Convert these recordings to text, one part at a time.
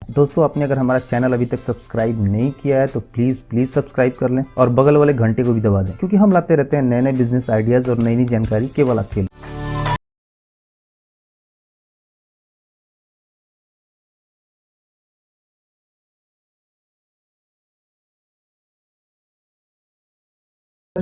दोस्तों, आपने अगर हमारा चैनल अभी तक सब्सक्राइब नहीं किया है तो प्लीज सब्सक्राइब कर लें और बगल वाले घंटे को भी दबा दें, क्योंकि हम लाते रहते हैं नए नए बिजनेस आइडियाज और नई नई जानकारी केवल आपके लिए।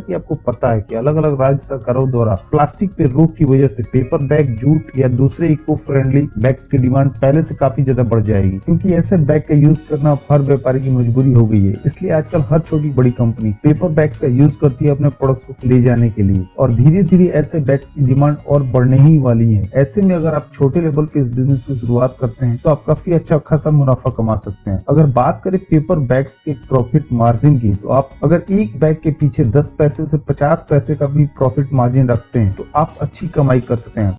कि आपको पता है कि अलग अलग राज्य सरकारों द्वारा प्लास्टिक पे रोक की वजह से पेपर बैग, जूट या दूसरे इको फ्रेंडली बैग्स की डिमांड पहले से काफी ज्यादा बढ़ जाएगी, क्योंकि ऐसे बैग का यूज करना हर व्यापारी की मजबूरी हो गई है। इसलिए आजकल हर छोटी बड़ी कंपनी पेपर बैग्स का यूज करती है अपने प्रोडक्ट्स को ले जाने के लिए, और धीरे धीरे ऐसे बैग्स की डिमांड और बढ़ने ही वाली है। ऐसे में अगर आप छोटे लेवल पे इस बिजनेस की शुरुआत करते हैं तो आप काफी अच्छा खासा मुनाफा कमा सकते हैं। अगर बात करें पेपर बैग्स के प्रॉफिट मार्जिन की, तो आप अगर एक बैग के पीछे 10 पैसे से 50 पैसे का भी प्रॉफिट मार्जिन रखते हैं तो आप अच्छी कमाई कर सकते हैं।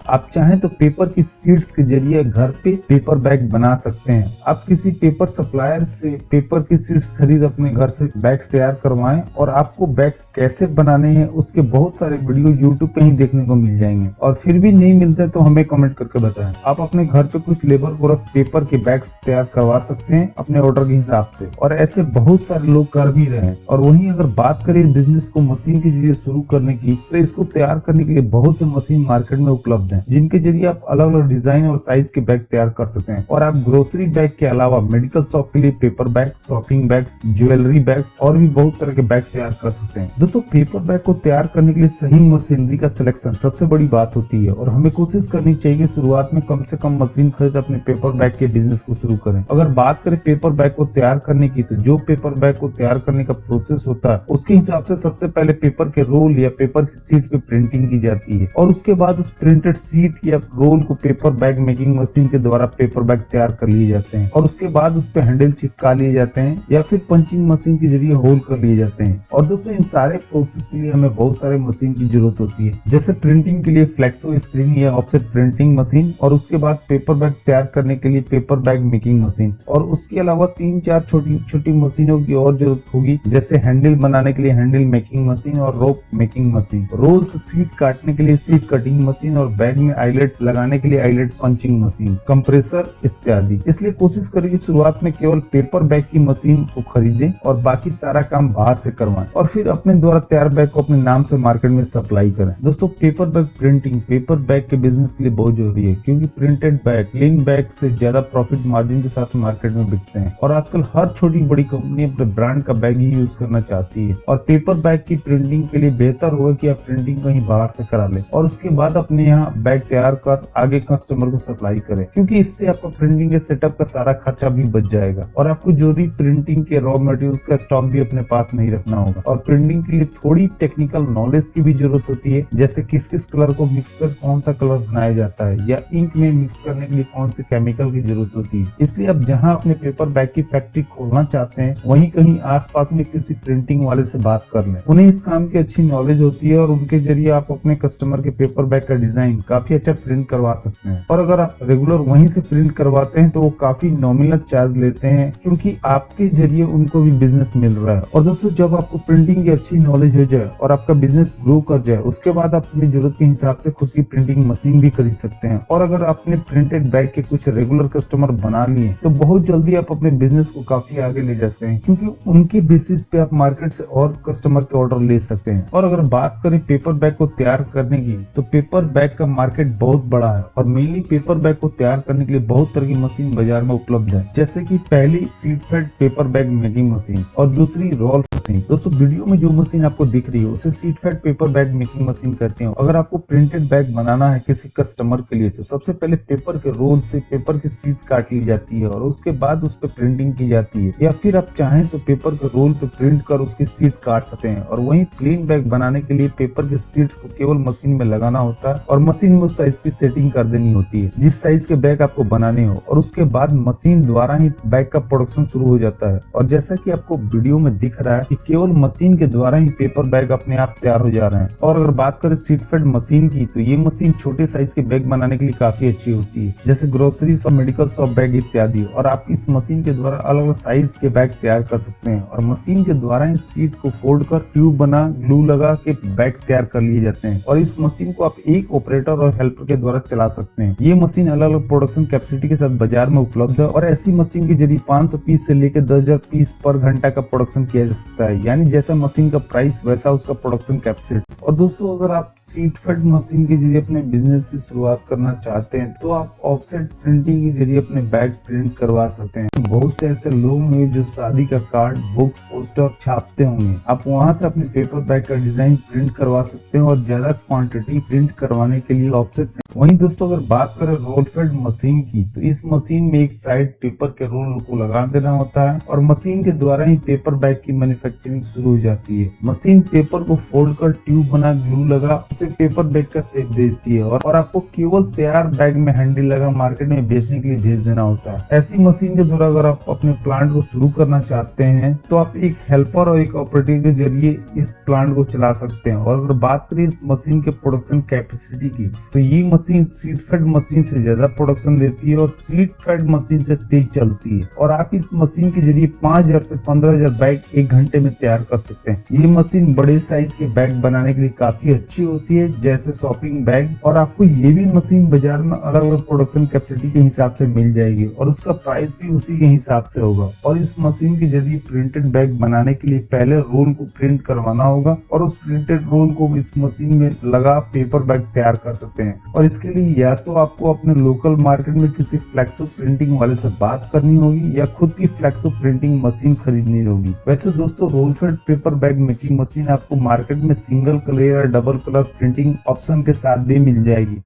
आप चाहें तो पेपर की सीड्स के जरिए घर पे पेपर बैग बना सकते हैं। आप किसी पेपर सप्लायर से पेपर की सीड्स खरीद अपने घर से बैग्स तैयार करवाएं, और आपको बैग्स कैसे बनाने हैं उसके बहुत सारे वीडियो यूट्यूब पे ही देखने को मिल जाएंगे। और फिर भी नहीं मिलते तो हमें कमेंट करके बताएं। आप अपने घर पे कुछ लेबर को रख पेपर के बैग्स तैयार करवा सकते हैं अपने ऑर्डर के हिसाब से, और ऐसे बहुत सारे लोग कर भी रहे हैं। और वहीं अगर बात करें इस बिजनेस को मशीन के जरिए शुरू करने की, तो इसको तैयार करने के लिए बहुत से मशीन मार्केट में उपलब्ध है, जिनके जरिए आप अलग अलग डिजाइन और साइज के बैग तैयार कर सकते हैं। और आप ग्रोसरी बैग के अलावा मेडिकल शॉप के लिए paper bag, shopping bags, jewellery bags और भी बहुत तरह के बैग्स तैयार कर सकते हैं। दोस्तों, पेपर बैग को तैयार करने के लिए सही मशीनरी का सिलेक्शन सबसे बड़ी बात होती है, और हमें कोशिश करनी चाहिए कि शुरुआत में कम से कम मशीन खरीद अपने पेपर बैग के बिजनेस को शुरू करें। अगर बात करें पेपर बैग को तैयार करने की, तो जो पेपर बैग को तैयार करने का प्रोसेस होता है उसके हिसाब से सबसे पहले पेपर के रोल या पेपर की सीट पे प्रिंटिंग की जाती है, और उसके बाद उस प्रिंटेड सीट या रोल को पेपर बैग मेकिंग मशीन के द्वारा पेपर बैग तैयार कर लिए जाते हैं, और उसके बाद उस पे हैंडल चिपका लिए जाते हैं या फिर पंचिंग मशीन के जरिए होल कर लिए जाते हैं। और दोस्तों, इन सारे प्रोसेस के लिए हमें बहुत सारे मशीन की जरूरत होती है, जैसे प्रिंटिंग के लिए फ्लेक्सो स्क्रीन या ऑफसेट प्रिंटिंग मशीन, और उसके बाद पेपर बैग तैयार करने के लिए पेपर बैग मेकिंग मशीन, और उसके अलावा 3-4 छोटी छोटी मशीनों की और जरूरत होगी, जैसे हैंडल बनाने के लिए हैंडल मेकिंग मशीन और रोप मेकिंग मशीन, रोल्स सीट काटने के लिए सीट कटिंग मशीन, और बैग में आईलेट लगाने के लिए आईलेट पंचिंग मशीन, कंप्रेसर इत्यादि। इसलिए कोशिश करें कि शुरुआत में केवल पेपर बैग की मशीन को खरीदें और बाकी सारा काम बाहर से करवाएं, और फिर अपने द्वारा तैयार बैग को अपने नाम से मार्केट में सप्लाई करें। दोस्तों, paper bag printing paper bag के बिजनेस के लिए बहुत जरूरी है, क्योंकि प्रिंटेड बैग क्लीन बैग से ज्यादा प्रॉफिट मार्जिन के साथ मार्केट में बिकते हैं, और आजकल हर छोटी बड़ी कंपनी अपने ब्रांड का बैग ही यूज करना चाहती है। और पेपर बैग की प्रिंटिंग के लिए बेहतर होगा कि आप प्रिंटिंग कहीं बाहर से करा लें, और उसके बाद अपने यहाँ बैग तैयार कर आगे कस्टमर को सप्लाई करें, क्योंकि इससे आपका प्रिंटिंग के सेटअप का सारा खर्चा भी बच जाएगा, और आपको जरूरी प्रिंटिंग के रॉ मटेरियल्स का स्टॉक भी अपने पास नहीं रखना होगा। और प्रिंटिंग के लिए थोड़ी टेक्निकल नॉलेज की भी जरूरत होती है, जैसे किस किस कलर को मिक्स कर कौन सा कलर बनाया जाता है, या इंक में मिक्स करने के लिए कौन से केमिकल की जरूरत होती है। इसलिए आप जहाँ अपने पेपर बैग की फैक्ट्री खोलना चाहते हैं, वहीं कहीं आसपास में किसी प्रिंटिंग वाले से बात कर लें। उन्हें इस काम की अच्छी नॉलेज होती है, और उनके जरिए आप अपने कस्टमर के पेपर बैग का डिजाइन काफी अच्छा प्रिंट करवा सकते हैं। और अगर आप रेगुलर वहीं से प्रिंट करवाते हैं तो वो काफी नॉमिनल चार्ज लेते हैं, क्योंकि आपके जरिए उनको भी बिजनेस मिल रहा है। और दोस्तों, जब आपको प्रिंटिंग की अच्छी नॉलेज हो जाए और आपका बिजनेस ग्रो कर जाए, उसके बाद आप अपनी जरूरत के हिसाब से खुद की प्रिंटिंग मशीन भी खरीद सकते हैं। और अगर आपने प्रिंटेड बैग के कुछ रेगुलर कस्टमर बना लिए, तो बहुत जल्दी आप अपने बिजनेस को काफी आगे ले जा सकते हैं, क्योंकि उनके बेसिस पे आप मार्केट से और कस्टमर के ऑर्डर ले सकते हैं। और अगर बात करें पेपर बैग को तैयार करने की, तो पेपर बैग का मार्केट बहुत बड़ा है, और मेनली पेपर बैग को तैयार करने के लिए बहुत तरह की मशीन बाजार में उपलब्ध है, जैसे कि पहली sheet fed paper bag making machine और दूसरी रोल मशीन। दोस्तों, वीडियो में जो मशीन आपको दिख रही है उसे sheet fed paper bag making machine कहते हैं। अगर आपको प्रिंटेड बैग बनाना है किसी कस्टमर के लिए, तो सबसे पहले पेपर के रोल से पेपर की सीट काट ली जाती है, और उसके बाद उस पर प्रिंटिंग की जाती है, या फिर आप चाहें तो पेपर के रोल पे प्रिंट कर उसकी सीट काट सकते हैं। और वहीं प्लेन बैग बनाने के लिए पेपर के सीट्स को केवल मशीन में लगाना होता है, और मशीन में उस साइज की सेटिंग कर देनी होती है जिस साइज के बैग आपको बनाने हो, और उसके बाद मशीन द्वारा ही बैग का प्रोडक्शन शुरू हो जाता है। और जैसा कि आपको वीडियो में दिख रहा है कि केवल मशीन के द्वारा ही पेपर बैग अपने आप तैयार हो जा रहे हैं। और अगर बात करें सीट फेड मशीन की, तो ये मशीन छोटे साइज के बैग बनाने के लिए काफी अच्छी होती है, जैसे ग्रोसरी और मेडिकल शॉप बैग इत्यादि। और आप इस मशीन के द्वारा अलग अलग साइज के बैग तैयार कर सकते हैं, और मशीन के द्वारा ही सीट को फोल्ड कर ट्यूब बना ग्लू लगा के बैग तैयार कर लिए जाते हैं। और इस मशीन को आप एक ऑपरेटर ऑपरेटर और हेल्पर के द्वारा चला सकते हैं। ये मशीन अलग अलग प्रोडक्शन कैपेसिटी के साथ बाजार में उपलब्ध है और ऐसी मशीन के जरिए 500 पीस से लेकर 10,000 पीस पर घंटा का प्रोडक्शन किया जा सकता है, यानी जैसा मशीन का प्राइस वैसा उसका प्रोडक्शन कैपेसिटी। और दोस्तों, अगर आप सीट फेड मशीन के जरिए अपने बिजनेस की शुरुआत करना चाहते हैं तो आप ऑफसेट प्रिंटिंग के जरिए अपने बैग प्रिंट करवा सकते हैं। बहुत से ऐसे लोग होंगे जो शादी का कार्ड, बुक्स, पोस्टर छापते होंगे। आप वहां से अपने पेपर बैग का डिजाइन प्रिंट करवा सकते हैं और ज्यादा क्वांटिटी प्रिंट करवाने के लिए ऑफसेट। वहीं दोस्तों, अगर बात करें रोल फेड मशीन की, तो इस मशीन में एक साइड पेपर के रोल को लगा देना होता है और मशीन के द्वारा ही पेपर बैग की मैन्युफैक्चरिंग शुरू हो जाती है। मशीन पेपर को फोल्ड कर ट्यूब बना ग्लू लगा उसे पेपर बैग का शेप देती है और आपको केवल तैयार बैग में हैंडल लगा मार्केट में बेचने के लिए भेज देना होता है। ऐसी मशीन के द्वारा अगर आप अपने प्लांट को शुरू करना चाहते हैं तो आप एक हेल्पर और एक ऑपरेटर के जरिए इस प्लांट को चला सकते हैं। और अगर बात करें इस मशीन के प्रोडक्शन कैपेसिटी की, तो ये मशीन सीट फेड मशीन से ज्यादा प्रोडक्शन देती है और सीट फेड मशीन से तेज चलती है और आप इस मशीन के जरिए 5,000 से 15,000 बैग एक घंटे में तैयार कर सकते हैं। ये मशीन बड़े साइज के बैग बनाने के लिए काफी अच्छी होती है, जैसे शॉपिंग बैग। और आपको ये भी मशीन बाजार में अलग अलग प्रोडक्शन कैपेसिटी के हिसाब से मिल जाएगी और उसका प्राइस भी उसी के हिसाब से होगा। और इस मशीन के जरिए प्रिंटेड बैग बनाने के लिए पहले रोल को प्रिंट करवाना होगा और उस प्रिंटेड रोल को इस मशीन में लगा पेपर बैग तैयार कर सकते हैं। और इसके लिए या तो आपको अपने लोकल मार्केट में किसी फ्लेक्सो प्रिंटिंग वाले से बात करनी होगी या खुद की फ्लेक्सो प्रिंटिंग मशीन खरीदनी होगी। वैसे दोस्तों, roll fed paper bag making machine आपको मार्केट में सिंगल कलर या डबल कलर प्रिंटिंग ऑप्शन के साथ भी मिल जाएगी।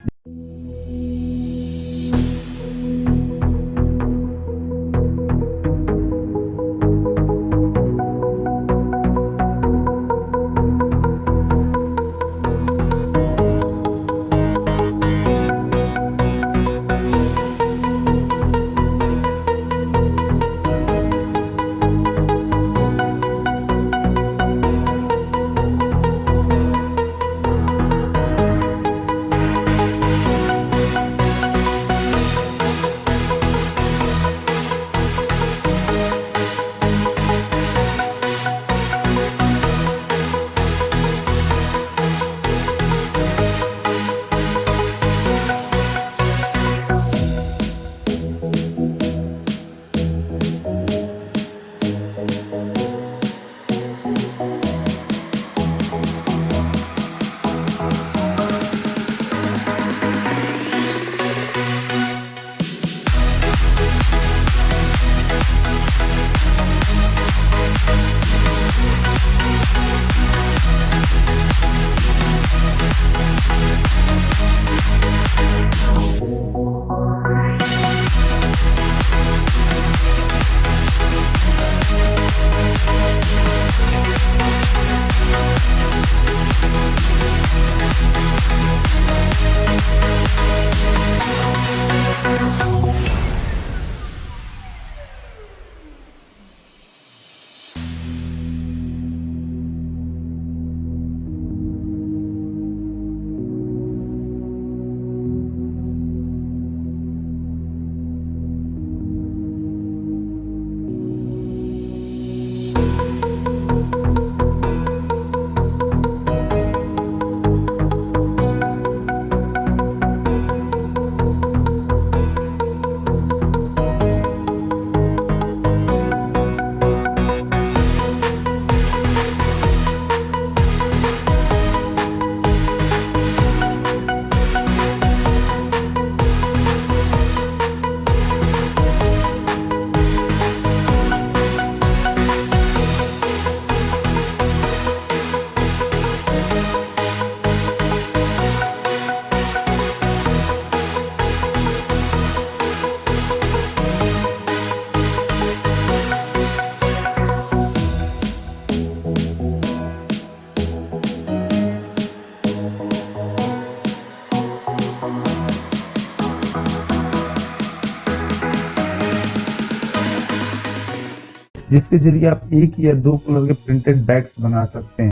जिसके जरिए आप एक या दो कलर के प्रिंटेड बैग्स बना सकते हैं।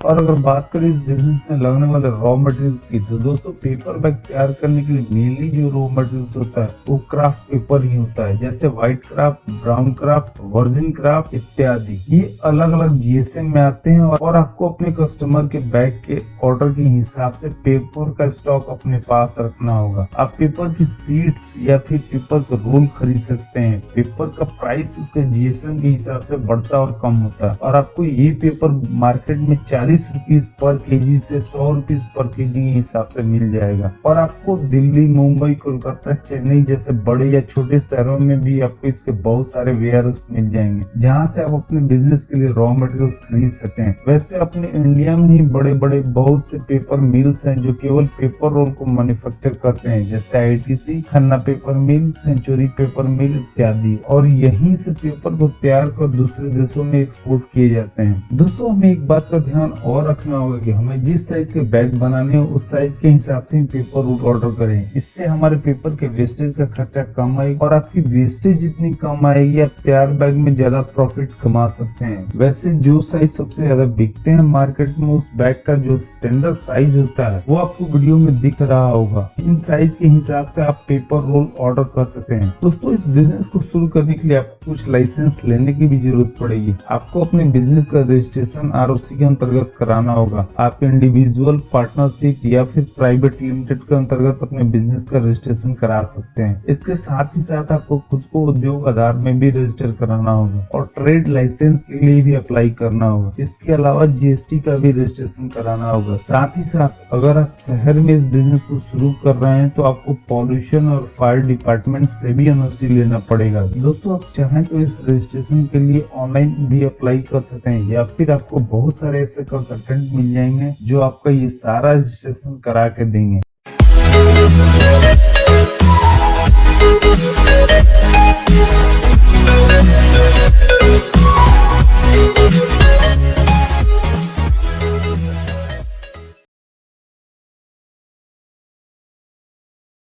और अगर बात करें इस बिजनेस में लगने वाले रॉ मटेरियल्स की, तो दोस्तों पेपर बैग तैयार करने के लिए मेनली जो रॉ मटेरियल्स होता है वो क्राफ्ट पेपर ही होता है, जैसे white craft, brown craft, virgin craft इत्यादि। ये अलग अलग जीएसएम में आते हैं और आपको अपने कस्टमर के बैग के ऑर्डर के हिसाब से पेपर का स्टॉक अपने पास रखना होगा। आप पेपर की सीट्स या फिर पेपर का रोल खरीद सकते हैं। पेपर का प्राइस उसके जीएसएम के हिसाब से बढ़ता और कम होता है और आपको ये पेपर मार्केट में 40 रुपीज पर केजी से 100 रुपीज पर केजी के हिसाब से मिल जाएगा। और आपको दिल्ली, मुंबई, कोलकाता, चेन्नई जैसे बड़े या छोटे शहरों में भी आपको इसके बहुत सारे वेयरहाउस मिल जाएंगे, जहाँ से आप अपने बिजनेस के लिए रॉ मटेरियल्स खरीद सकते हैं। वैसे अपने इंडिया में ही बड़े बड़े बहुत से पेपर मिल्स हैं जो केवल पेपर रोल को मैन्युफैक्चर करते हैं, जैसे आईटीसी, खन्ना पेपर मिल, सेंचुरी पेपर मिल इत्यादि। और यहीं से पेपर को तैयार कर दूसरे देशों में एक्सपोर्ट किए जाते हैं। दोस्तों हमें एक बात का ध्यान और रखना होगा कि हमें जिस साइज के बैग बनाने हो उस साइज के हिसाब से पेपर रोल ऑर्डर करें। इससे हमारे पेपर के वेस्टेज का खर्चा कम आएगा और आपकी वेस्टेज जितनी कम आएगी आप तैयार बैग में ज्यादा प्रॉफिट कमा सकते हैं। वैसे जो साइज सबसे ज्यादा बिकते हैं मार्केट में, उस बैग का जो स्टैंडर्ड साइज होता है वो आपको वीडियो में दिख रहा होगा। इन साइज के हिसाब से आप पेपर रोल ऑर्डर कर सकते हैं। दोस्तों इस बिजनेस को शुरू करने के लिए आपको कुछ लाइसेंस लेने की भी जरूरत पड़ेगी। आपको अपने बिजनेस का रजिस्ट्रेशन आरओसी के अंतर्गत कराना होगा। आप इंडिविजुअल, पार्टनरशिप या फिर प्राइवेट लिमिटेड के अंतर्गत अपने बिजनेस का रजिस्ट्रेशन करा सकते हैं। इसके साथ ही साथ आपको खुद को उद्योग आधार में भी रजिस्टर कराना होगा और ट्रेड लाइसेंस के लिए भी अप्लाई करना होगा। इसके अलावा जीएसटी का भी रजिस्ट्रेशन कराना होगा। साथ ही साथ अगर आप शहर में इस बिजनेस को शुरू कर रहे हैं तो आपको पॉल्यूशन और फायर डिपार्टमेंट से भी एनओसी लेना पड़ेगा। दोस्तों आप चाहें तो इस रजिस्ट्रेशन के लिए ऑनलाइन भी अप्लाई कर सकते हैं या फिर आपको बहुत सारे ऐसे कंसल्टेंट मिल जाएंगे जो आपका ये सारा रजिस्ट्रेशन करा के देंगे।